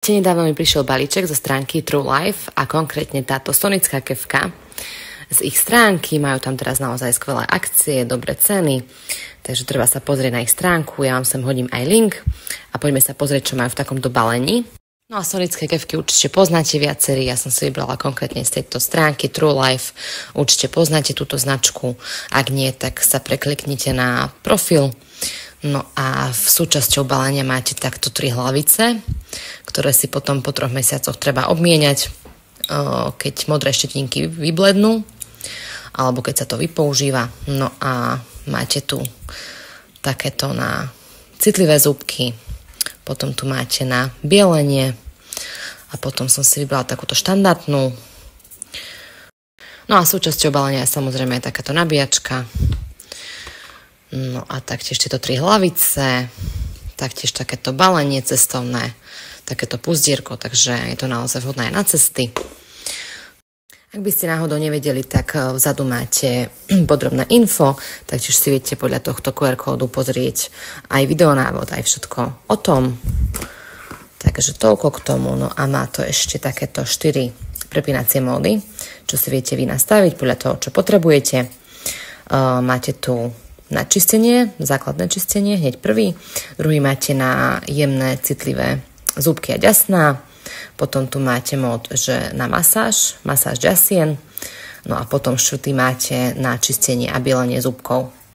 Nedávno mi prišiel balíček zo stránky True Life a konkrétne táto sonická kefka z ich stránky. Majú tam teraz naozaj skvelé akcie, dobré ceny, takže treba sa pozrieť na ich stránku. Ja vám sem hodím aj link a poďme sa pozrieť, čo majú v takomto balení. No a sonické kefky určite poznáte viacerí, ja som si vybrala konkrétne z tejto stránky True Life. Určite poznáte túto značku, ak nie, tak sa prekliknite na profil. No a v súčasťou balenia máte takto 3 hlavice, ktoré si potom po 3 mesiacoch treba obmieniať, keď modré štetinky vyblednú, alebo keď sa to vypoužíva. No a máte tu takéto na citlivé zúbky, potom tu máte na bielenie a potom som si vybrala takúto štandardnú. No a súčasťou balenia je samozrejme aj takáto nabíjačka. No a taktiež tieto 3 hlavice, taktiež takéto balenie cestovné, takéto puzdierko, takže je to naozaj vhodné aj na cesty. Ak by ste náhodou nevedeli, tak vzadu máte podrobné info, taktiež si viete podľa tohto QR kódu pozrieť aj videonávod, aj všetko o tom. Takže toľko k tomu. No a má to ešte takéto 4 prepínacie módy, čo si viete vy nastaviť podľa toho, čo potrebujete. Máte tu na čistenie, základné čistenie, hneď prvý. Druhý máte na jemné, citlivé zúbky a ďasná. Potom tu máte mód, že na masáž ďasien. No a potom štvrtý máte na čistenie a bielenie zúbkov.